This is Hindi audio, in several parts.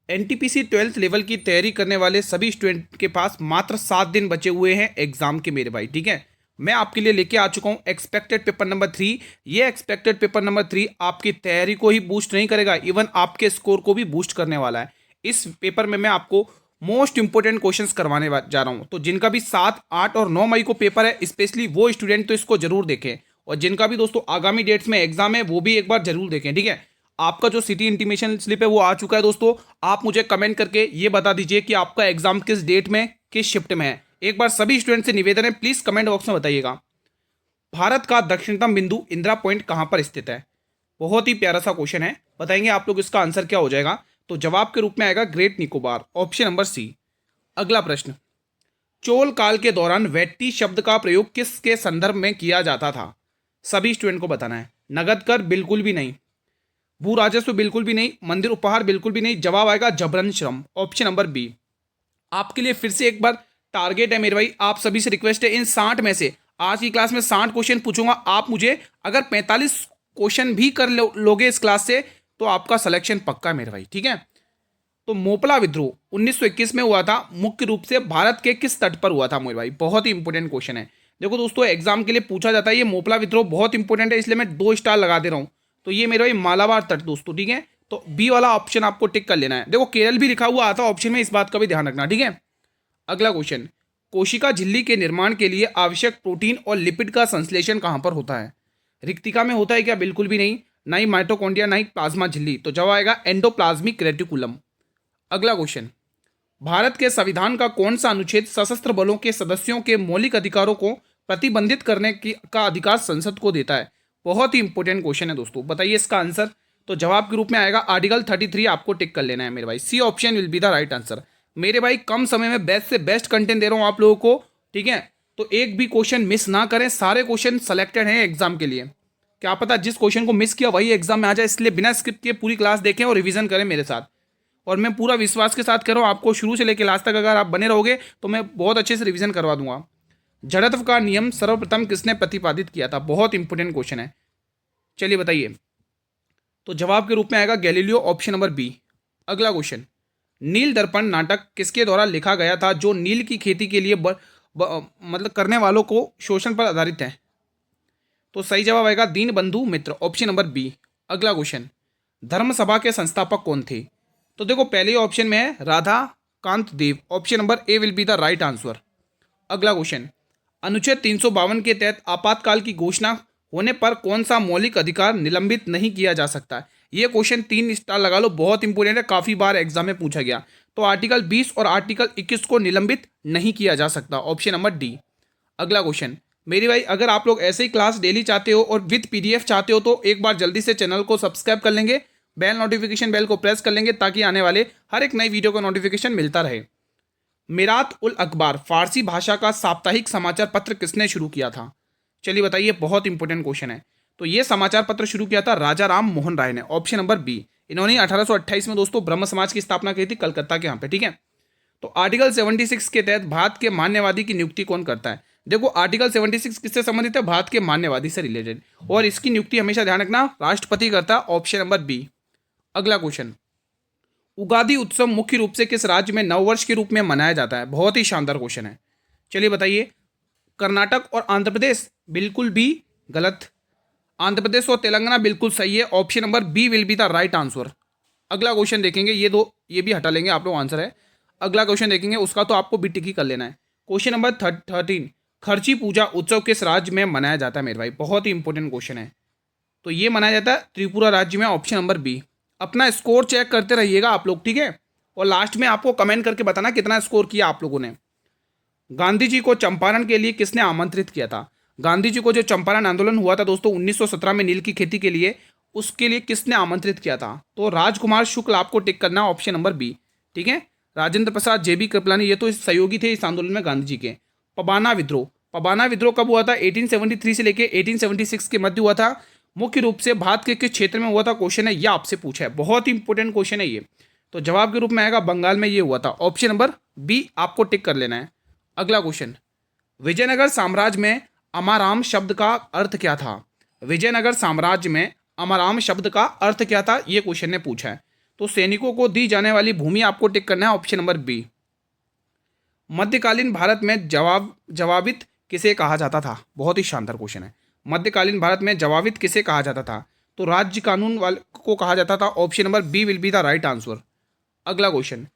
एनटीपीसी 12th लेवल की तैयारी करने वाले सभी स्टूडेंट के पास मात्र 7 दिन बचे हुए हैं एग्जाम के मेरे भाई। ठीक है, मैं आपके लिए लेके आ चुका हूँ एक्सपेक्टेड पेपर नंबर 3। ये एक्सपेक्टेड पेपर नंबर 3 आपकी तैयारी को ही बूस्ट नहीं करेगा, इवन आपके स्कोर को भी बूस्ट करने वाला है। इस पेपर में मैं आपको मोस्ट इंपोर्टेंट क्वेश्चंस करवाने जा रहा हूँ। तो जिनका भी 7, 8 और 9 मई को पेपर है, स्पेशली वो स्टूडेंट तो इसको जरूर देखें, और जिनका भी दोस्तों आगामी डेट्स में एग्जाम है वो भी एक बार जरूर देखें। ठीक है, आपका जो सिटी इंटीमेशन स्लिप है वो आ चुका है दोस्तों। आप मुझे कमेंट करके ये बता दीजिए कि आपका एग्जाम किस डेट में, किस शिफ्ट में है। एक बार सभी स्टूडेंट से निवेदन है, प्लीज कमेंट बॉक्स में बताइएगा, भारत का दक्षिणतम बिंदु इंदिरा पॉइंट कहां पर स्थित है। बहुत ही प्यारा सा क्वेश्चन है, बताएंगे आप लोग इसका आंसर क्या हो जाएगा। तो जवाब के रूप में आएगा Great Nicobar, option number C. अगला प्रश्न, चोल काल के दौरान वेट्टी शब्द का प्रयोग किसके संदर्भ में किया जाता था। सभी स्टूडेंट को बताना है। नगद कर बिल्कुल भी नहीं, भू राजस्व बिल्कुल भी नहीं, मंदिर उपहार बिल्कुल भी नहीं, जवाब आएगा जबरन श्रम, ऑप्शन नंबर बी। आपके लिए फिर से एक बार टारगेट है मेरे भाई, आप सभी से रिक्वेस्ट है, इन 60 में से आज की क्लास में 60 क्वेश्चन पूछूंगा। आप मुझे अगर 45 क्वेश्चन भी कर लोगे इस क्लास से तो आपका सिलेक्शन पक्का है मेरे भाई। ठीक है, तो मोपला विद्रोह 1921 में हुआ था, मुख्य रूप से भारत के किस तट पर हुआ था मेरे भाई। बहुत ही इंपॉर्टेंट क्वेश्चन है। देखो दोस्तों, एग्जाम के लिए पूछा जाता है, ये मोपला विद्रोह बहुत इंपॉर्टेंट है, इसलिए मैं 2 स्टार लगा दे रहा हूं। तो ये मेरे भाई मालाबार तट दोस्तों। ठीक है, तो बी वाला ऑप्शन आपको टिक कर लेना है। देखो केरल भी लिखा हुआ आता ऑप्शन में, इस बात का भी ध्यान रखना। ठीक है, अगला क्वेश्चन, कोशिका झिल्ली के निर्माण के लिए आवश्यक प्रोटीन और लिपिड का संश्लेषण कहां पर होता है। रिक्तिका में होता है क्या, बिल्कुल भी नहीं, ना ही माइटोकॉन्ड्रिया ना ही प्लाज्मा झिल्ली। तो जवाब आएगा एंडोप्लाज्मिक रेटिकुलम। अगला क्वेश्चन, भारत के संविधान का कौन सा अनुच्छेद सशस्त्र बलों के सदस्यों के मौलिक अधिकारों को प्रतिबंधित करने की का अधिकार संसद को देता है। बहुत ही इंपॉर्टेंट क्वेश्चन है दोस्तों, बताइए इसका आंसर। तो जवाब के रूप में आएगा आर्टिकल 33, आपको टिक कर लेना है मेरे भाई। C option will be the right answer. मेरे भाई कम समय में बेस्ट से बेस्ट कंटेंट दे रहा हूं आप लोगों को। ठीक है, तो एक भी क्वेश्चन मिस ना करें, सारे क्वेश्चन सेलेक्टेड हैं एग्जाम के लिए। क्या पता जिस क्वेश्चन को मिस किया वही एग्जाम में आ जाए, इसलिए बिना स्किप किए पूरी क्लास देखें और रिवीजन करें मेरे साथ। और मैं पूरा विश्वास के साथ कह रहा हूँ, आपको शुरू से लेकर लास्ट तक अगर आप बने रहोगे तो मैं बहुत अच्छे से रिवीजन करवा दूंगा। जड़त्व का नियम सर्वप्रथम किसने प्रतिपादित किया था। बहुत इंपॉर्टेंट क्वेश्चन है, चलिए बताइए। तो जवाब के रूप में आएगा गैलीलियो, ऑप्शन नंबर बी। अगला क्वेश्चन, नील दर्पण नाटक किसके द्वारा लिखा गया था जो नील की खेती के लिए मतलब करने वालों को शोषण पर आधारित है। तो सही जवाब आएगा दीनबंधु मित्र, ऑप्शन नंबर बी। अगला क्वेश्चन, धर्म सभा के संस्थापक कौन थे। तो देखो पहले ऑप्शन में है Radhakant Dev, option number A will be the right answer. अगला क्वेश्चन, अनुच्छेद 352 के तहत आपातकाल की घोषणा होने पर कौन सा मौलिक अधिकार निलंबित नहीं किया जा सकता। ये क्वेश्चन 3 स्टार लगा लो, बहुत इंपॉर्टेंट है, काफी बार एग्जाम में पूछा गया। तो आर्टिकल 20 और आर्टिकल 21 को निलंबित नहीं किया जा सकता, ऑप्शन नंबर डी। अगला क्वेश्चन, मेरी भाई अगर आप लोग ऐसे ही क्लास डेली चाहते हो और विद पीडीएफ चाहते हो तो एक बार जल्दी से चैनल को सब्सक्राइब कर लेंगे, बेल नोटिफिकेशन बेल को प्रेस कर लेंगे ताकि आने वाले हर एक नई वीडियो का नोटिफिकेशन मिलता रहे। मिरात उल अखबार फारसी भाषा का साप्ताहिक समाचार पत्र किसने शुरू किया था। चलिए बताइए, बहुत इंपॉर्टेंट क्वेश्चन है। तो ये समाचार पत्र शुरू किया था राजा राम मोहन राय ने, ऑप्शन नंबर बी। इन्होंने 1828 में दोस्तों ब्रह्म समाज की स्थापना की थी कलकत्ता के यहाँ पे। ठीक है, तो आर्टिकल 76 के तहत भारत के मान्यवादी की नियुक्ति कौन करता है। देखो आर्टिकल 76 किससे संबंधित है, भारत के मान्यवादी से रिलेटेड, और इसकी नियुक्ति हमेशा ध्यान रखना राष्ट्रपति करता है, ऑप्शन नंबर बी। अगला क्वेश्चन, उगादि उत्सव मुख्य रूप से किस राज्य में नववर्ष के रूप में मनाया जाता है। बहुत ही शानदार क्वेश्चन है, चलिए बताइए। कर्नाटक और आंध्र प्रदेश बिल्कुल भी गलत, आंध्र प्रदेश और तेलंगाना बिल्कुल सही है, option number B will be the right answer. अगला क्वेश्चन देखेंगे, ये भी हटा लेंगे आप लोग, आंसर है। अगला क्वेश्चन देखेंगे, उसका तो आपको भी टिक ही कर लेना है। क्वेश्चन नंबर 13, खर्ची पूजा उत्सव किस राज्य में मनाया जाता है मेरे भाई। बहुत ही इंपॉर्टेंट क्वेश्चन है। तो ये मनाया जाता है त्रिपुरा राज्य में, ऑप्शन नंबर बी। अपना स्कोर चेक करते रहिएगा आप लोग, ठीक है, और लास्ट में आपको कमेंट करके बताना कितना स्कोर किया आप लोगों ने। गांधी जी को चंपारण के लिए किसने आमंत्रित किया था। गांधी जी को जो चंपारण आंदोलन हुआ था दोस्तों 1917 में नील की खेती के लिए, उसके लिए किसने आमंत्रित किया था। तो राजकुमार शुक्ल आपको टिक करना, ऑप्शन नंबर बी। ठीक है, राजेंद्र प्रसाद, जेबी कृपलानी, ये तो सहयोगी थे इस आंदोलन में गांधी जी के। पबाना विद्रोह, पबाना विद्रोह कब हुआ था, 1873 से लेकर 1876 के मध्य हुआ था। मुख्य रूप से भारत के किस क्षेत्र में हुआ था, क्वेश्चन है, यह आपसे पूछा है, बहुत ही इंपॉर्टेंट क्वेश्चन है ये। तो जवाब के रूप में आएगा बंगाल में ये हुआ था, ऑप्शन नंबर बी आपको टिक कर लेना है। अगला क्वेश्चन, विजयनगर साम्राज्य में अमाराम शब्द का अर्थ क्या था। विजयनगर साम्राज्य में अमाराम शब्द का अर्थ क्या था, ये क्वेश्चन ने पूछा है। तो सैनिकों को दी जाने वाली भूमि आपको टिक करना है ऑप्शन नंबर बी। मध्यकालीन भारत में जवाबित किसे कहा जाता था? बहुत ही शानदार क्वेश्चन है। मध्यकालीन भारत में जवाबित किसे कहा जाता था? तो राज्य कानून वाले को कहा जाता था। Option number B will be the right answer. अगला क्वेश्चन,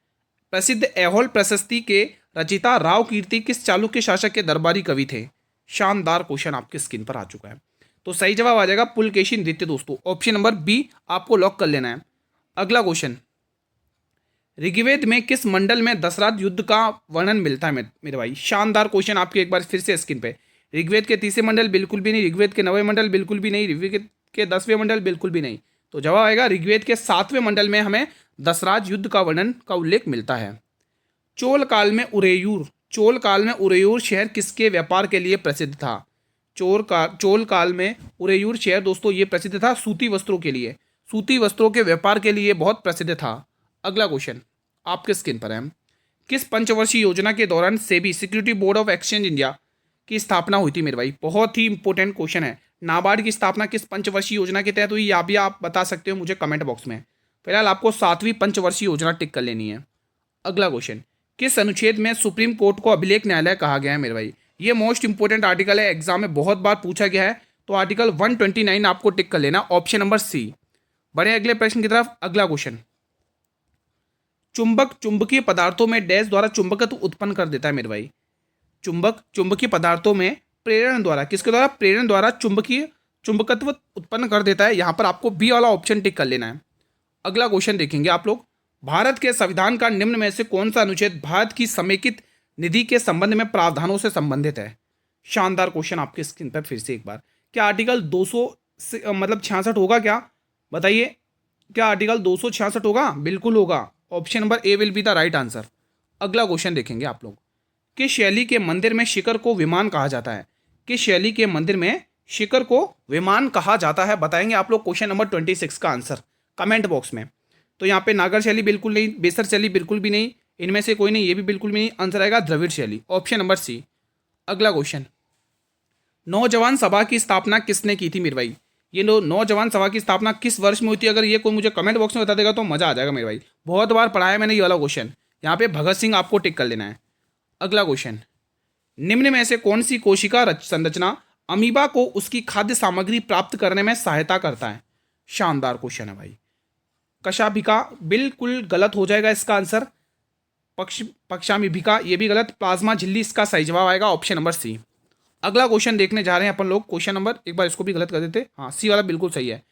प्रसिद्ध ऐहोल प्रशस्ति के रचयिता राव कीर्ति किस चालुक्य शासक के दरबारी कवि थे? शानदार क्वेश्चन आपके स्क्रीन पर आ चुका है। तो सही जवाब आ जाएगा पुलकेशी नृत्य दोस्तों। ऑप्शन नंबर बी आपको लॉक कर लेना है। अगला क्वेश्चन, ऋग्वेद में किस मंडल में दशरथ युद्ध का वर्णन मिलता है मेरे भाई? शानदार क्वेश्चन आपके एक बार फिर से स्क्रीन पे। ऋग्वेद के 30वें मंडल बिल्कुल भी नहीं, ऋग्वेद के 9वें मंडल बिल्कुल भी नहीं, ऋग्वेद के 10वें मंडल बिल्कुल भी नहीं। तो जवाब आएगा ऋग्वेद के 7वें मंडल में हमें दशरथ युद्ध का वर्णन का उल्लेख मिलता है। चोल काल में उरेयूर शहर किसके व्यापार के लिए प्रसिद्ध था? चोल काल में उरेयूर शहर दोस्तों ये प्रसिद्ध था सूती वस्त्रों के लिए, सूती वस्त्रों के व्यापार के लिए बहुत प्रसिद्ध था। अगला क्वेश्चन आपके स्क्रीन पर है, किस पंचवर्षीय योजना के दौरान SEBI security board of exchange India की स्थापना हुई थी मेरे भाई? बहुत ही इंपॉर्टेंट क्वेश्चन है। नाबार्ड की स्थापना किस पंचवर्षीय योजना के तहत हुई, या भी आप बता सकते हो मुझे कमेंट बॉक्स में। फिलहाल आपको 7वीं पंचवर्षीय योजना टिक कर लेनी है। अगला क्वेश्चन, किस अनुच्छेद में सुप्रीम कोर्ट को अभिलेख न्यायालय कहा गया है मेरे भाई? ये मोस्ट इंपोर्टेंट आर्टिकल है, एग्जाम में बहुत बार पूछा गया है। तो आर्टिकल 129 आपको टिक कर लेना, ऑप्शन नंबर सी। बढ़े अगले प्रश्न की तरफ। अगला क्वेश्चन, चुंबक चुंबकीय पदार्थों में डैश द्वारा चुंबकत्व उत्पन्न कर देता है मेरे भाई? चुंबक चुंबकीय पदार्थों में प्रेरण द्वारा, किसके द्वारा? प्रेरण द्वारा चुंबकत्व उत्पन्न कर देता है। यहां पर आपको बी वाला ऑप्शन टिक कर लेना है। अगला क्वेश्चन देखेंगे आप लोग, भारत के संविधान का निम्न में से कौन सा अनुच्छेद भारत की समेकित निधि के संबंध में प्रावधानों से संबंधित है? शानदार क्वेश्चन आपके स्क्रीन पर फिर से एक बार। क्या आर्टिकल 200 से मतलब 66 होगा क्या? बताइए, क्या आर्टिकल 266 होगा? बिल्कुल होगा। Option number A will be the right answer. अगला क्वेश्चन देखेंगे आप लोग, किस शैली के मंदिर में शिखर को विमान कहा जाता है? किस शैली के मंदिर में शिखर को विमान कहा जाता है? बताएंगे आप लोग क्वेश्चन नंबर 26 का आंसर कमेंट बॉक्स में। तो यहाँ पे नागर शैली बिल्कुल नहीं, बेसर शैली बिल्कुल भी नहीं, इनमें से कोई नहीं, ये भी बिल्कुल भी नहीं। आंसर आएगा द्रविड़ शैली, ऑप्शन नंबर सी। अगला क्वेश्चन, नौजवान सभा की स्थापना किसने की थी मेरे भाई? ये नौजवान सभा की स्थापना किस वर्ष में हुई थी? अगर ये कोई मुझे कमेंट बॉक्स में बता देगा तो मजा आ जाएगा मेरे भाई। बहुत बार पढ़ाया मैंने ये वाला क्वेश्चन। यहाँ पे भगत सिंह आपको टिक कर लेना है। अगला क्वेश्चन, निम्न में से कौन सी कोशिका संरचना अमीबा को उसकी खाद्य सामग्री प्राप्त करने में सहायता करता है? शानदार क्वेश्चन है भाई। कशाभिका बिल्कुल गलत हो जाएगा इसका आंसर। पक्षामिभिका ये भी गलत। प्लाज्मा झिल्ली इसका सही जवाब आएगा, ऑप्शन नंबर सी। अगला क्वेश्चन देखने जा रहे हैं अपन लोग। क्वेश्चन नंबर, एक बार इसको भी गलत कर देते, हाँ सी वाला बिल्कुल सही है।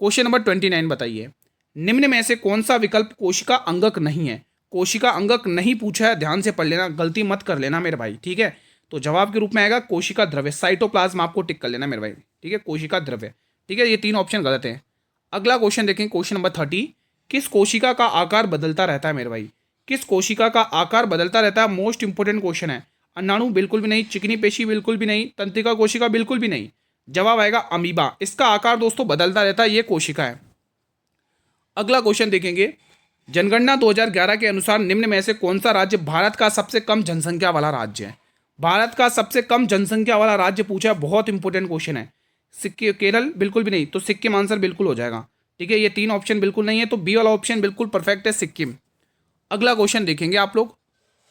क्वेश्चन नंबर 29 बताइए, निम्न में से कौन सा विकल्प कोशिका अंगक नहीं है? कोशिका अंगक नहीं पूछा है, ध्यान से पढ़ लेना, गलती मत कर लेना मेरे भाई, ठीक है। तो जवाब के रूप में आएगा कोशिका द्रव्य, साइटोप्लाज्म आपको टिक कर लेना मेरे भाई, ठीक है, कोशिका द्रव्य, ठीक है। ये 3 ऑप्शन गलत है। अगला क्वेश्चन देखें, क्वेश्चन नंबर 30, किस कोशिका का आकार बदलता रहता है मेरे भाई? किस कोशिका का आकार बदलता रहता है? मोस्ट इंपोर्टेंट क्वेश्चन है। अंडाणु बिल्कुल भी नहीं, चिकनी पेशी बिल्कुल भी नहीं, तंत्रिका कोशिका बिल्कुल भी नहीं। जवाब आएगा अमीबा। इसका आकार दोस्तों बदलता रहता है, ये कोशिका है। अगला क्वेश्चन देखेंगे, जनगणना 2011 के अनुसार निम्न में से कौन सा राज्य भारत का सबसे कम जनसंख्या वाला राज्य है? भारत का सबसे कम जनसंख्या वाला राज्य पूछा है, बहुत इंपॉर्टेंट क्वेश्चन है। सिक्किम, केरल बिल्कुल भी नहीं, तो सिक्किम आंसर बिल्कुल हो जाएगा, ठीक है। ये 3 ऑप्शन बिल्कुल नहीं है, तो बी वाला ऑप्शन बिल्कुल परफेक्ट है, सिक्किम। अगला क्वेश्चन देखेंगे आप लोग,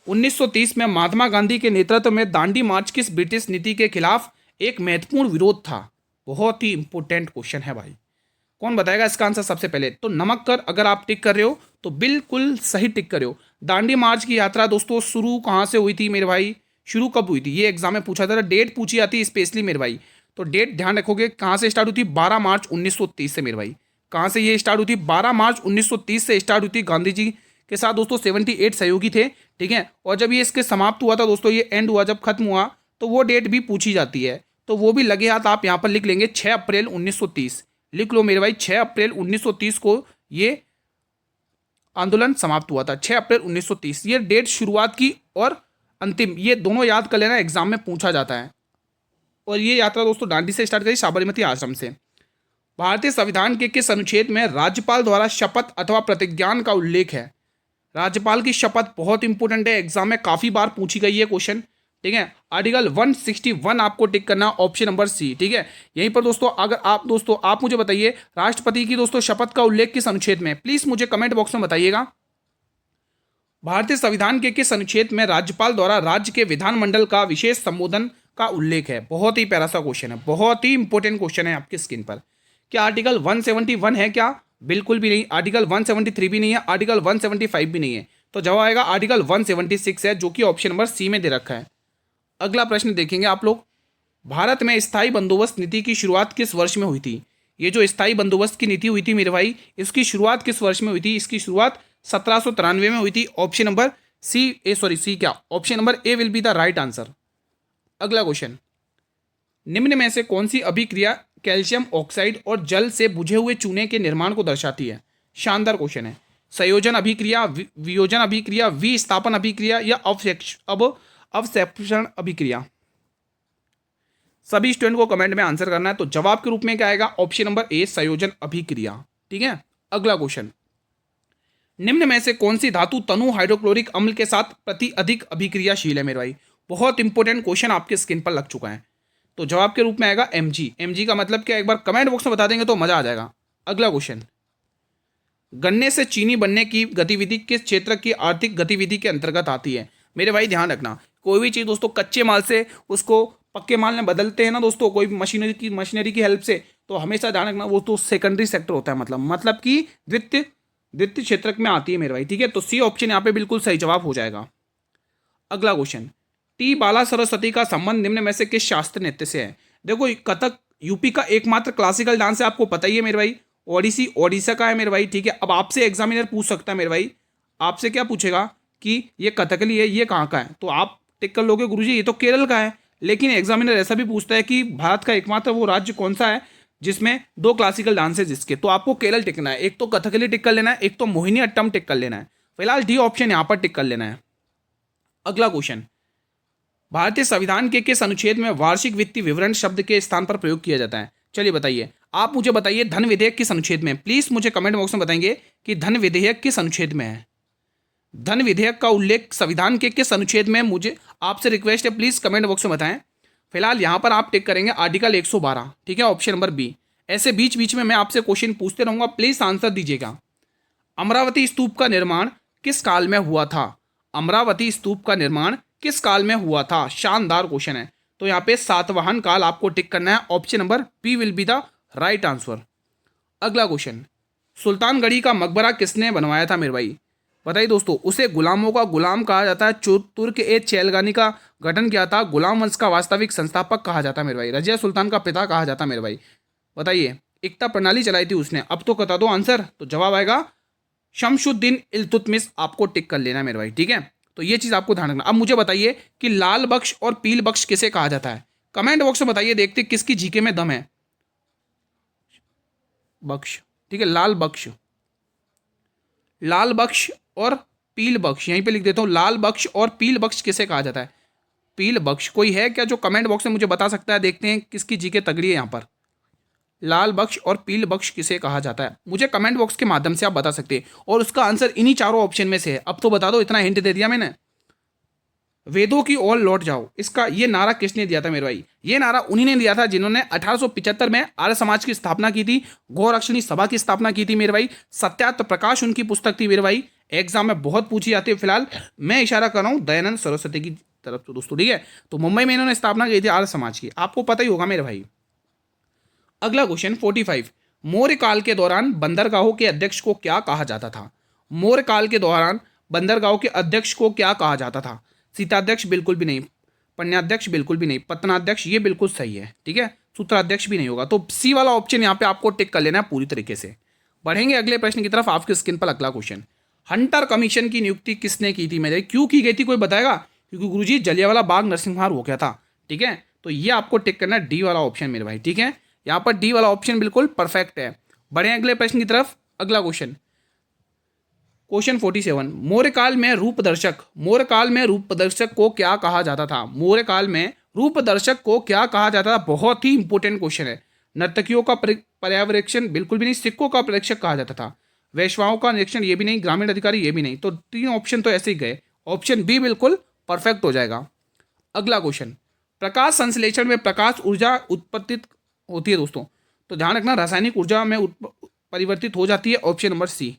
1930 में महात्मा गांधी के नेतृत्व में दांडी मार्च किस ब्रिटिश नीति के खिलाफ एक महत्वपूर्ण विरोध था? बहुत ही इंपॉर्टेंट क्वेश्चन है भाई। कौन बताएगा इसका आंसर सबसे पहले? तो नमक कर अगर आप टिक कर रहे हो तो बिल्कुल सही टिक कर रहे हो। दांडी मार्च की यात्रा दोस्तों शुरू कहाँ से हुई थी मेरे भाई? शुरू कब हुई थी? ये एग्जाम में पूछा था, डेट पूछी जाती है स्पेशली मेरे भाई, तो डेट ध्यान रखोगे। कहाँ से स्टार्ट हुई थी? 12 मार्च 1930 से मेरे भाई। कहाँ से ये स्टार्ट हुई थी? 12 मार्च 1930 से स्टार्ट हुई थी। गांधी जी के साथ दोस्तों 78 सहयोगी थे, ठीक है। और जब ये इसके समाप्त हुआ था दोस्तों, ये एंड हुआ, जब खत्म हुआ, तो वो डेट भी पूछी जाती है, तो वो भी लगे हाथ आप यहाँ पर लिख लेंगे, 6 अप्रैल 1930 लिख लो मेरे भाई। 6 अप्रैल 1930 को ये आंदोलन समाप्त हुआ था, 6 अप्रैल 1930। ये डेट शुरुआत की और अंतिम, ये दोनों याद कर लेना, एग्जाम में पूछा जाता है। और ये यात्रा दोस्तों दांडी से स्टार्ट करी, साबरमती आश्रम से। भारतीय संविधान के किस अनुच्छेद में राज्यपाल द्वारा शपथ अथवा प्रतिज्ञान का उल्लेख है? राज्यपाल की शपथ बहुत इंपॉर्टेंट है, एग्जाम में काफी बार पूछी गई है क्वेश्चन। ठीक है। आर्टिकल 161 आपको टिक करना, ऑप्शन नंबर सी, ठीक है। यहीं पर दोस्तों अगर आप मुझे बताइए राष्ट्रपति की दोस्तों शपथ का उल्लेख किस अनुच्छेद में, प्लीज मुझे कमेंट बॉक्स में बताइएगा। भारतीय संविधान के किस अनुच्छेद में राज्यपाल द्वारा राज्य के विधानमंडल का विशेष संबोधन का उल्लेख है? बहुत ही प्यारा सा क्वेश्चन है, बहुत ही इंपॉर्टेंट क्वेश्चन है आपकी स्क्रीन पर। क्या आर्टिकल 171 है क्या? बिल्कुल भी नहीं। आर्टिकल 173 भी नहीं है, आर्टिकल 175 भी नहीं है। तो जवाब आएगा आर्टिकल 176 है, जो कि ऑप्शन नंबर सी में दे रखा है। अगला प्रश्न देखेंगे आप लोग। भारत में स्थायी बंदोबस्त नीति की शुरुआत किस वर्ष में हुई थी? ये जो स्थायी बंदोबस्त की नीति हुई थी मेरे भाई, इसकी शुरुआत किस वर्ष में हुई थी? इसकी शुरुआत 1793 में हुई थी। ऑप्शन नंबर सी क्या, option number A will be the right answer. अगला क्वेश्चन, निम्न में से कौन सी अभिक्रिया कैल्शियम ऑक्साइड और जल से बुझे हुए चूने के निर्माण को दर्शाती है? शानदार क्वेश्चन है। संयोजन अभिक्रिया, वियोजन अभिक्रिया, विस्थापन अभिक्रिया या अवक्षेपण अभिक्रिया? सभी स्टूडेंट को कमेंट में आंसर करना है। तो जवाब के रूप में क्या आएगा? ऑप्शन नंबर ए संयोजन अभिक्रिया, ठीक है। अगला क्वेश्चन, निम्न में से कौन सी धातु तनु हाइड्रोक्लोरिक अम्ल के साथ प्रति अधिक अभिक्रियाशील है मेरे भाई? बहुत इंपॉर्टेंट क्वेश्चन आपके स्क्रीन पर लग चुका है। तो जवाब के रूप में आएगा Mg। Mg का मतलब क्या, एक बार कमेंट बॉक्स में बता देंगे तो मजा आ जाएगा। अगला क्वेश्चन, गन्ने से चीनी बनने की गतिविधि किस क्षेत्र की आर्थिक गतिविधि के अंतर्गत आती है? मेरे भाई ध्यान रखना, कोई भी चीज़ दोस्तों कच्चे माल से उसको पक्के माल में बदलते हैं ना दोस्तों, कोई मशीनरी की हेल्प से, तो हमेशा ध्यान रखना वो तो सेकेंडरी सेक्टर होता है, मतलब कि द्वितीय क्षेत्र में आती है मेरे भाई, ठीक है। तो सी ऑप्शन यहाँ पे बिल्कुल सही जवाब हो जाएगा। अगला क्वेश्चन, टी बाला सरस्वती का संबंध निम्न में से किस शास्त्रीय नृत्य से है? देखो कथक यूपी का एकमात्र क्लासिकल डांस है, आपको पता ही है मेरे भाई। ओडिसी ओडिशा का है मेरे भाई, ठीक है। अब आपसे एग्जामिनर पूछ सकता है मेरे भाई, आपसे क्या पूछेगा कि ये कथकली है, ये कहाँ का है? तो आप टिक कर लोगे गुरुजी ये तो केरल का है। लेकिन एग्जामिनर ऐसा भी पूछता है कि भारत का एकमात्र वो राज्य कौन सा है जिसमें 2 क्लासिकल डांस है जिसके, तो आपको केरल टिकना है। एक तो कथकली टिक कर लेना है, एक तो मोहिनी अट्टम टिक कर लेना है। फिलहाल डी ऑप्शन यहाँ पर टिक कर लेना है। अगला क्वेश्चन, भारतीय संविधान के किस अनुच्छेद में वार्षिक वित्तीय विवरण शब्द के स्थान पर प्रयोग किया जाता है? चलिए बताइए, आप मुझे बताइए धन विधेयक किस अनुच्छेद में? प्लीज मुझे कमेंट बॉक्स में बताएंगे कि धन विधेयक किस अनुच्छेद में है। धन विधेयक का उल्लेख संविधान के किस अनुच्छेद में? मुझे आपसे रिक्वेस्ट है प्लीज कमेंट बॉक्स में बताएं। फिलहाल यहां पर आप टिक करेंगे आर्टिकल 112, ठीक है, ऑप्शन नंबर बी। ऐसे बीच बीच में मैं आपसे क्वेश्चन पूछते रहूंगा, प्लीज आंसर दीजिएगा। अमरावती स्तूप का निर्माण किस काल में हुआ था? अमरावती स्तूप का निर्माण किस काल में हुआ था? शानदार क्वेश्चन है। तो यहाँ पे सातवाहन काल आपको टिक करना है, option number B will be the right answer. अगला क्वेश्चन, सुल्तानगढ़ी का मकबरा किसने बनवाया था मेरे भाई? बताइए दोस्तों, उसे गुलामों का गुलाम कहा जाता है। तुर्क ए चैलगानी का गठन किया था। गुलाम वंश का वास्तविक संस्थापक कहा जाता है मेरे भाई। रजिया सुल्तान का पिता कहा जाता है मेरे भाई। बताइए, एकता प्रणाली चलाई थी उसने। अब तो बता दो आंसर। तो जवाब आएगा शमशुद्दीन इल्तुतमिश, आपको टिक कर लेना मेरे भाई, ठीक है। तो ये चीज आपको ध्यान रखना। अब मुझे बताइए कि लाल बख्श और पील बख्श किसे कहा जाता है? कमेंट बॉक्स में बताइए, देखते किसकी जीके में दम है। बख्श, ठीक है, लाल बख्श और पील बख्श, यहीं पे लिख देता हूं। लाल बख्श और पील बख्श किसे कहा जाता है? पील बख्श कोई है क्या जो कमेंट बॉक्स में मुझे बता सकता है? देखते हैं किसकी जीके तगड़ी है यहाँ पर। लाल बख्श और पील बख्श किसे कहा जाता है? मुझे कमेंट बॉक्स के माध्यम से आप बता सकते हैं, और उसका आंसर इन्हीं चारों ऑप्शन में से है। अब तो बता दो, इतना हिंट दे दिया मैंने। वेदों की ओर लौट जाओ, इसका ये नारा किसने दिया था मेरे भाई? ये नारा उन्हीं ने दिया था जिन्होंने 1875 में आर्य समाज की स्थापना की थी, गौरक्षणी सभा की स्थापना की थी मेरे भाई। सत्यार्थ प्रकाश उनकी पुस्तक थी मेरे भाई, एग्जाम में बहुत पूछी जाती है। फिलहाल मैं इशारा कर रहा हूँ दयानंद सरस्वती की तरफ तो दोस्तों, ठीक है। तो मुंबई में इन्होंने स्थापना की थी आर्य समाज की, आपको पता ही होगा मेरे भाई। अगला क्वेश्चन 45, मौर्य काल के दौरान बंदरगाहों के अध्यक्ष को क्या कहा जाता था? मौर्य काल के दौरान बंदरगाहों के अध्यक्ष को क्या कहा जाता था? सीताध्यक्ष बिल्कुल भी नहीं, पन्याध्यक्ष बिल्कुल भी नहीं, पत्तनाध्यक्ष ये बिल्कुल सही है, ठीक है। सूत्राध्यक्ष भी नहीं होगा। तो सी वाला ऑप्शन यहाँ पे आपको टिक कर लेना है पूरी तरीके से। बढ़ेंगे अगले प्रश्न की तरफ। आपके स्क्रीन पर अगला क्वेश्चन, हंटर कमीशन की नियुक्ति किसने की थी मेरे? क्यों की गई थी कोई बताएगा? क्योंकि गुरुजी जलियांवाला बाग नरसंहार हो गया था, ठीक है। तो ये आपको टिक करना है डी वाला ऑप्शन मेरे भाई, ठीक है। यहाँ पर डी वाला ऑप्शन बिल्कुल परफेक्ट है। बढ़े अगले प्रश्न की तरफ। अगला क्वेश्चन, क्वेश्चन 47, मौर्य काल में रूप दर्शक को क्या कहा जाता था? मौर्य काल में रूप दर्शक को क्या कहा जाता था? बहुत ही इंपॉर्टेंट क्वेश्चन है। नर्तकियों का पर्यवेक्षण बिल्कुल भी नहीं, सिक्कों का प्रेक्षक कहा जाता था। वैश्वाओं का निरीक्षण ये भी नहीं, ग्रामीण अधिकारी ये भी नहीं। तो 3 ऑप्शन तो ऐसे ही गए, ऑप्शन बी बिल्कुल परफेक्ट हो जाएगा। अगला क्वेश्चन, प्रकाश संश्लेषण में प्रकाश ऊर्जा उत्पत्ति होती है दोस्तों, तो ध्यान रखना रासायनिक ऊर्जा में परिवर्तित हो जाती है, ऑप्शन नंबर सी।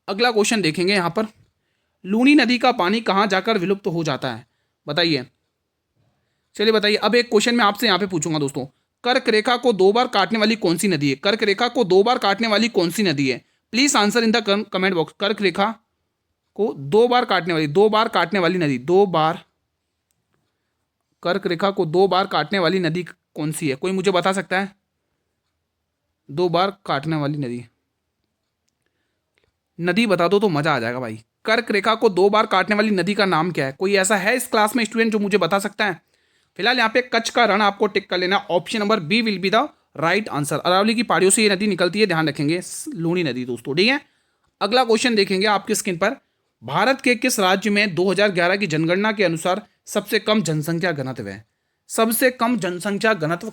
अगला क्वेश्चन देखेंगे यहाँ पर, लूनी नदी का पानी कहाँ जाकर विलुप्त हो जाता है, बताइए। चलिए बताइए। अब एक क्वेश्चन मैं आपसे यहाँ पे पूछूंगा दोस्तों, कर्क रेखा को 2 बार काटने वाली कौन सी नदी है? कर्क रेखा को 2 बार काटने वाली कौन सी नदी है? Please answer in the comment box. कर्क रेखा को 2 बार काटने वाली, 2 बार काटने वाली नदी, 2 बार, कर्क रेखा को 2 बार काटने वाली नदी कौन सी है? कोई मुझे बता सकता है? 2 बार काटने वाली नदी, नदी बता दो तो मजा आ जाएगा भाई। कर्क रेखा को 2 बार काटने वाली नदी का नाम क्या है? कोई ऐसा है इस क्लास में स्टूडेंट जो मुझे बता सकता है? फिलहाल यहाँ पे कच्छ का रण आपको टिक कर लेना, option number B will be the right answer. Aravalli की पहाड़ियों से ये नदी निकलती है, ध्यान रखेंगे, लूनी नदी दोस्तों, ठीक है। अगला क्वेश्चन देखेंगे आपकी स्क्रीन पर, भारत के किस राज्य में 2011 की जनगणना के अनुसार सबसे कम जनसंख्या घनत्व है? सबसे कम जनसंख्या घनत्व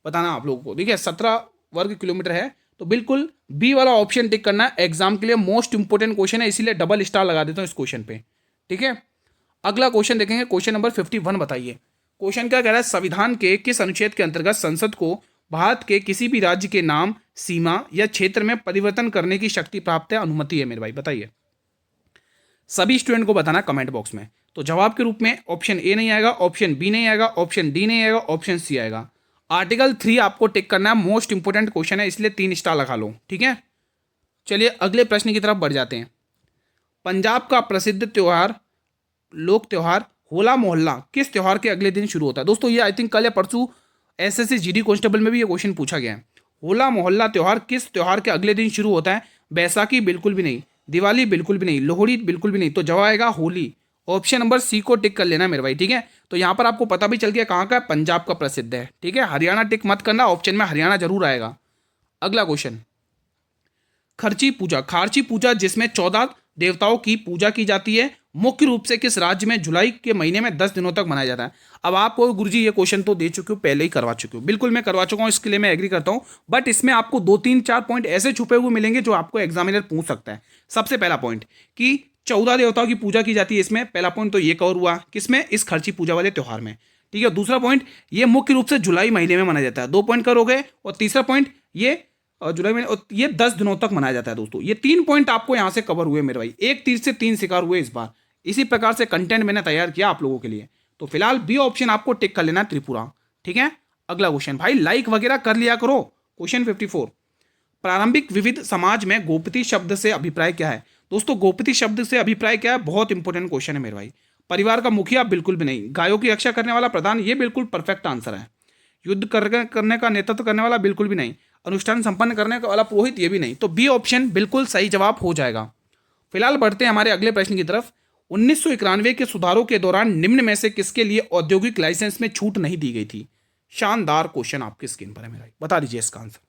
बताना आप लोगों को, ठीक है। 17 वर्ग किलोमीटर है, तो बिल्कुल बी वाला ऑप्शन टिक करना है। एग्जाम के लिए मोस्ट इंपोर्टेंट क्वेश्चन है, इसीलिए डबल स्टार लगा देता हूं इस क्वेश्चन पे, ठीक है। अगला क्वेश्चन देखेंगे, क्वेश्चन नंबर 51 बताइए। क्वेश्चन क्या कह रहा है, संविधान के किस अनुच्छेद के अंतर्गत संसद को भारत के किसी भी राज्य के नाम, सीमा या क्षेत्र में परिवर्तन करने की शक्ति प्राप्त है, अनुमति है मेरे भाई, बताइए। सभी स्टूडेंट को बताना कमेंट बॉक्स में। तो जवाब के रूप में ऑप्शन ए नहीं आएगा, ऑप्शन बी नहीं आएगा, ऑप्शन डी नहीं आएगा, ऑप्शन सी आएगा। आर्टिकल 3 आपको टिक करना है, मोस्ट इंपोर्टेंट क्वेश्चन है, इसलिए 3 स्टार लगा लो, ठीक है। चलिए अगले प्रश्न की तरफ बढ़ जाते हैं। पंजाब का प्रसिद्ध त्योहार, लोक त्योहार होला मोहल्ला किस त्योहार के अगले दिन शुरू होता है? दोस्तों ये आई थिंक कल या परसों एसएससी जीडी कांस्टेबल में भी ये क्वेश्चन पूछा गया है। होला मोहल्ला त्योहार किस त्योहार के अगले दिन शुरू होता है? बैसाखी बिल्कुल भी नहीं, दिवाली बिल्कुल भी नहीं, लोहड़ी बिल्कुल भी नहीं, तो जवाब आएगा होली। ऑप्शन नंबर सी को टिक कर लेना मेरे भाई, ठीक है। तो यहाँ पर आपको पता भी चल गया कहाँ का, पंजाब का प्रसिद्ध है, ठीक है। हरियाणा टिक मत करना, ऑप्शन में हरियाणा जरूर आएगा। अगला क्वेश्चन, खर्ची पूजा, खारची पूजा जिसमें 14 देवताओं की पूजा की जाती है, मुख्य रूप से किस राज्य में जुलाई के महीने में 10 दिनों तक मनाया जाता है? अब आपको गुरुजी ये क्वेश्चन तो दे चुके हो, पहले ही करवा चुके हो, बिल्कुल मैं करवा चुका हूँ, इसके लिए मैं एग्री करता हूँ, बट इसमें आपको 2-3-4 पॉइंट ऐसे छुपे हुए मिलेंगे जो आपको एग्जामिनर पूछ सकता है। सबसे पहला पॉइंट कि 14 देवताओं की पूजा की जाती है, इसमें पहला पॉइंट तो ये कवर हुआ, किसमें? इस खर्ची पूजा वाले त्योहार में, ठीक है। दूसरा पॉइंट, ये मुख्य रूप से जुलाई महीने में मनाया जाता है, 2 पॉइंट कर हो गए। और तीसरा पॉइंट, ये जुलाई में, और ये 10 दिनों तक मनाया जाता है दोस्तों। ये 3 पॉइंट आपको यहां से कवर हुए मेरे भाई, एक तीर से 3 शिकार हुए इस बार। इसी प्रकार से कंटेंट मैंने तैयार किया आप लोगों के लिए। तो फिलहाल बी ऑप्शन आपको टिक कर लेना, त्रिपुरा, ठीक है। अगला क्वेश्चन, भाई लाइक वगैरह कर लिया करो। क्वेश्चन 54, प्रारंभिक विविध समाज में गोपति शब्द से अभिप्राय क्या है? दोस्तों गोपति शब्द से अभिप्राय क्या है? बहुत इंपॉर्टेंट क्वेश्चन है मेरे भाई। परिवार का मुखिया बिल्कुल भी नहीं, गायों की रक्षा करने वाला प्रधान, ये बिल्कुल परफेक्ट आंसर है। युद्ध करने का नेतृत्व करने वाला बिल्कुल भी नहीं, अनुष्ठान संपन्न करने वाला पुरोहित, ये भी नहीं। तो बी ऑप्शन बिल्कुल सही जवाब हो जाएगा। फिलहाल बढ़ते हैं हमारे अगले प्रश्न की तरफ। 1991 के सुधारों के दौरान निम्न में से किसके लिए औद्योगिक लाइसेंस में छूट नहीं दी गई थी? शानदार क्वेश्चन आपकी स्क्रीन पर है मेरा, बता दीजिए इसका आंसर।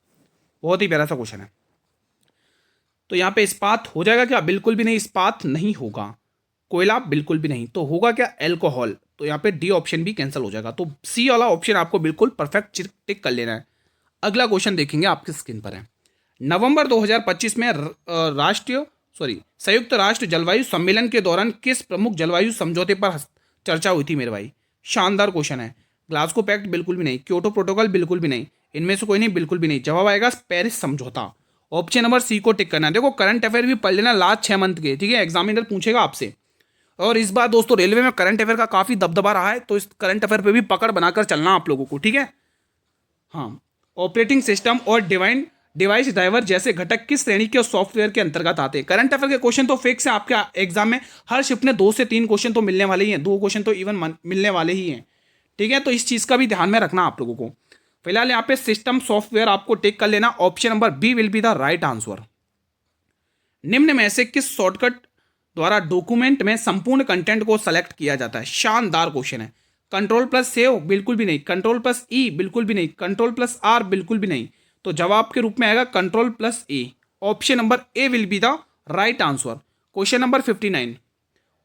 बहुत ही प्यारा सा क्वेश्चन है। तो यहां पे इस्पात हो जाएगा क्या? बिल्कुल भी नहीं, इस्पात नहीं होगा। कोयला बिल्कुल भी नहीं, तो होगा क्या? एल्कोहल। तो यहाँ पे डी ऑप्शन भी कैंसिल हो जाएगा, तो सी वाला ऑप्शन आपको बिल्कुल परफेक्ट टिक कर लेना है। अगला क्वेश्चन देखेंगे, आपकी स्क्रीन पर है। नवंबर 2025 में संयुक्त राष्ट्र जलवायु सम्मेलन के दौरान किस प्रमुख जलवायु समझौते पर चर्चा हुई थी मेरे भाई? शानदार क्वेश्चन है। ग्लासगो पैक्ट बिल्कुल भी नहीं, क्योटो प्रोटोकॉल बिल्कुल भी नहीं, इनमें से कोई नहीं, बिल्कुल भी नहीं। जवाब आएगा पेरिस समझौता। ऑप्शन नंबर सी को टिक करना है। देखो करंट अफेयर भी पढ़ लेना लास्ट 6 मंथ के, ठीक है, एग्जामिनर पूछेगा आपसे। और इस बार दोस्तों रेलवे में करंट अफेयर का काफी दबदबा रहा है, तो इस करंट अफेयर पे भी पकड़ बनाकर चलना आप लोगों को, ठीक है। हाँ, ऑपरेटिंग सिस्टम और डिवाइस ड्राइवर जैसे घटक किस श्रेणी के सॉफ्टवेयर के अंतर्गत आते हैं? करंट अफेयर के क्वेश्चन तो फिक्स है आपके एग्जाम में, हर शिफ्ट में 2 से 3 क्वेश्चन तो मिलने वाले ही हैं, 2 क्वेश्चन तो इवन मिलने वाले ही हैं, ठीक है। तो इस चीज का भी ध्यान में रखना आप लोगों को। फिलहाल यहाँ पे सिस्टम सॉफ्टवेयर आपको टिक कर लेना, option number B will be the right answer. निम्न में से किस शॉर्टकट द्वारा डॉक्यूमेंट में संपूर्ण कंटेंट को सेलेक्ट किया जाता है? शानदार क्वेश्चन है। कंट्रोल+सेव बिल्कुल भी नहीं, कंट्रोल+E बिल्कुल भी नहीं, कंट्रोल+R बिल्कुल भी नहीं। तो जवाब के रूप में आएगा control A. Option number A will be the right answer. Question number 59,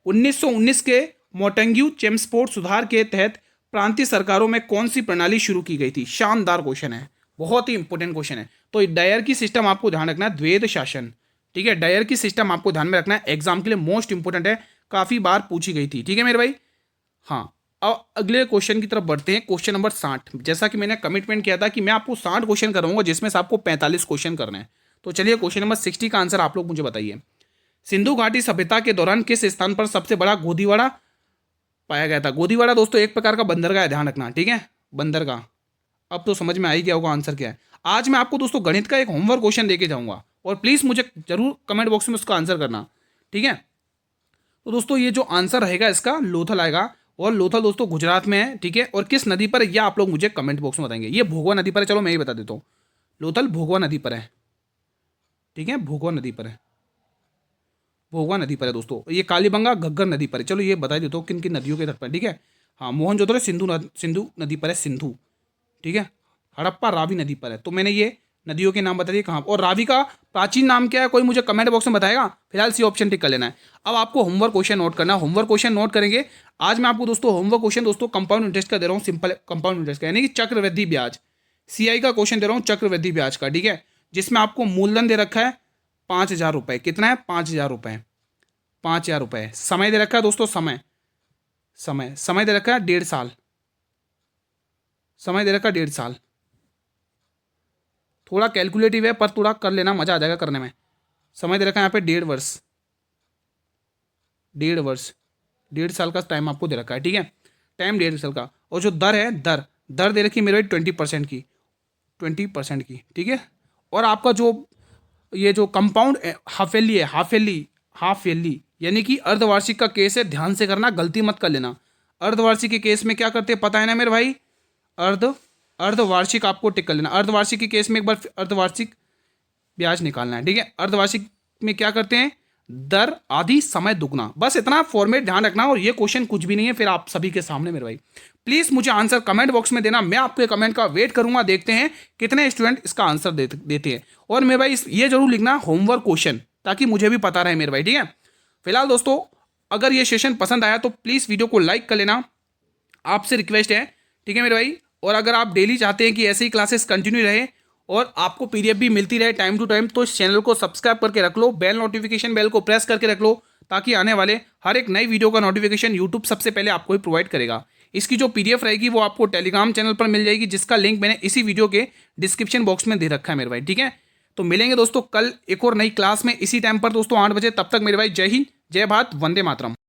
1919 के मोंटेग्यू चेम्सफोर्ड सुधार के तहत प्रांतीय सरकारों में कौन सी प्रणाली शुरू की गई थी? शानदार क्वेश्चन है, बहुत ही इंपॉर्टेंट क्वेश्चन है। तो डायर की सिस्टम आपको ध्यान रखना है, द्वैध शासन, ठीक है। डायर की सिस्टम आपको ध्यान में रखना है, एग्जाम के लिए मोस्ट इंपोर्टेंट है, काफी बार पूछी गई थी, ठीक है मेरे भाई। हाँ, अब अगले क्वेश्चन की तरफ बढ़ते हैं, क्वेश्चन नंबर 60। जैसा कि मैंने कमिटमेंट किया था कि मैं आपको 60 क्वेश्चन कराऊंगा, जिसमें से आपको 45 क्वेश्चन करने हैं। तो चलिए क्वेश्चन नंबर 60 का आंसर आप लोग मुझे बताइए। सिंधु घाटी सभ्यता के दौरान किस स्थान पर सबसे बड़ा गोदीवाड़ा पाया गया था? गोदीवाड़ा दोस्तों एक प्रकार का बंदरगाह है, ध्यान रखना, ठीक है, बंदरगाह। अब तो समझ में आ ही गया होगा आंसर क्या है। आज मैं आपको दोस्तों गणित का एक होमवर्क क्वेश्चन देके जाऊंगा, और प्लीज़ मुझे जरूर कमेंट बॉक्स में उसका आंसर करना, ठीक है। तो दोस्तों ये जो आंसर रहेगा इसका लोथल आएगा, और लोथल दोस्तों गुजरात में है, ठीक है। और किस नदी पर है यह आप लोग मुझे कमेंट बॉक्स में बताएंगे। ये भोगवा नदी पर है, चलो मैं ही बता देता हूँ। लोथल भोगवा नदी पर है, ठीक है, भोगवा नदी पर है, भोगवा नदी पर है दोस्तों। ये कालीबंगा घग्गर नदी पर है। चलो ये बता देता हूँ किन किन नदियों के तट पर, ठीक है। हाँ, मोहनजोदड़ो सिंधु नदी पर है, सिंधु, ठीक है। हड़प्पा रावी नदी पर है। तो मैंने ये नदियों के नाम बता दिए कहाँ। और रावी का प्राचीन नाम क्या है, कोई मुझे कमेंट बॉक्स में बताएगा? फिलहाल सी ऑप्शन टिक कर लेना है। अब आपको होमवर्क क्वेश्चन नोट करना है, होमवर्क क्वेश्चन नोट करेंगे। आज मैं आपको दोस्तों होमवर्क क्वेश्चन दोस्तों कंपाउंड इंटरेस्ट का दे रहा हूँ, सिंपल कंपाउंड इंटरेस्ट का, यानी कि चक्रवृद्धि ब्याज। सीआई का क्वेश्चन दे रहा हूँ चक्रवृद्धि ब्याज का, ठीक है, जिसमें आपको मूलधन दे रखा है 5,000 रुपये। कितना है? 5,000 रुपये, 5,000 रुपये। समय दे रखा है दोस्तों, समय दे रखा है 1.5 साल, समय दे रखा है 1.5 साल। थोड़ा कैलकुलेटिव है पर थोड़ा कर लेना, मजा आ जाएगा करने में। समय दे रखा है यहाँ पे 1.5 वर्ष, 1.5 साल का टाइम आपको दे रखा है, ठीक है, टाइम 1.5 साल का। और जो दर है, दर दे रखी है मेरे भाई 20% की, 20% की, ठीक है। और आपका जो ये जो कंपाउंड हाफेली है, हाफ ईयरली यानी कि अर्धवार्षिक का केस है, ध्यान से करना, गलती मत कर लेना। अर्धवार्षिक के केस में क्या करते हैं पता है ना मेरे भाई? अर्धवार्षिक आपको टिक कर लेना। अर्धवार्षिक के केस में एक बार अर्धवार्षिक ब्याज निकालना है, ठीक है। अर्धवार्षिक में क्या करते हैं? दर आधी समय दुगना, बस इतना फॉर्मेट ध्यान रखना। और ये क्वेश्चन कुछ भी नहीं है फिर आप सभी के सामने मेरे भाई। प्लीज मुझे आंसर कमेंट बॉक्स में देना, मैं आपके कमेंट का वेट करूंगा। देखते हैं कितने स्टूडेंट इसका आंसर देते हैं। और मेरे भाई ये जरूर लिखना होमवर्क क्वेश्चन, ताकि मुझे भी पता रहे मेरे भाई, ठीक है। फिलहाल दोस्तों अगर ये सेशन पसंद आया तो प्लीज वीडियो को लाइक कर लेना, आपसे रिक्वेस्ट है, ठीक है मेरे भाई। और अगर आप डेली चाहते हैं कि ऐसे ही क्लासेस कंटिन्यू रहे और आपको पीडीएफ भी मिलती रहे टाइम टू टाइम, तो इस चैनल को सब्सक्राइब करके रख लो, बेल नोटिफिकेशन बेल को प्रेस करके रख लो, ताकि आने वाले हर एक नई वीडियो का नोटिफिकेशन यूट्यूब सबसे पहले आपको ही प्रोवाइड करेगा। इसकी जो पीडीएफ रहेगी वो आपको टेलीग्राम चैनल पर मिल जाएगी, जिसका लिंक मैंने इसी वीडियो के डिस्क्रिप्शन बॉक्स में दे रखा है मेरे भाई, ठीक है। तो मिलेंगे दोस्तों कल एक और नई क्लास में इसी टाइम पर दोस्तों 8 बजे। तब तक मेरे भाई जय हिंद, जय भारत, वंदे मातरम।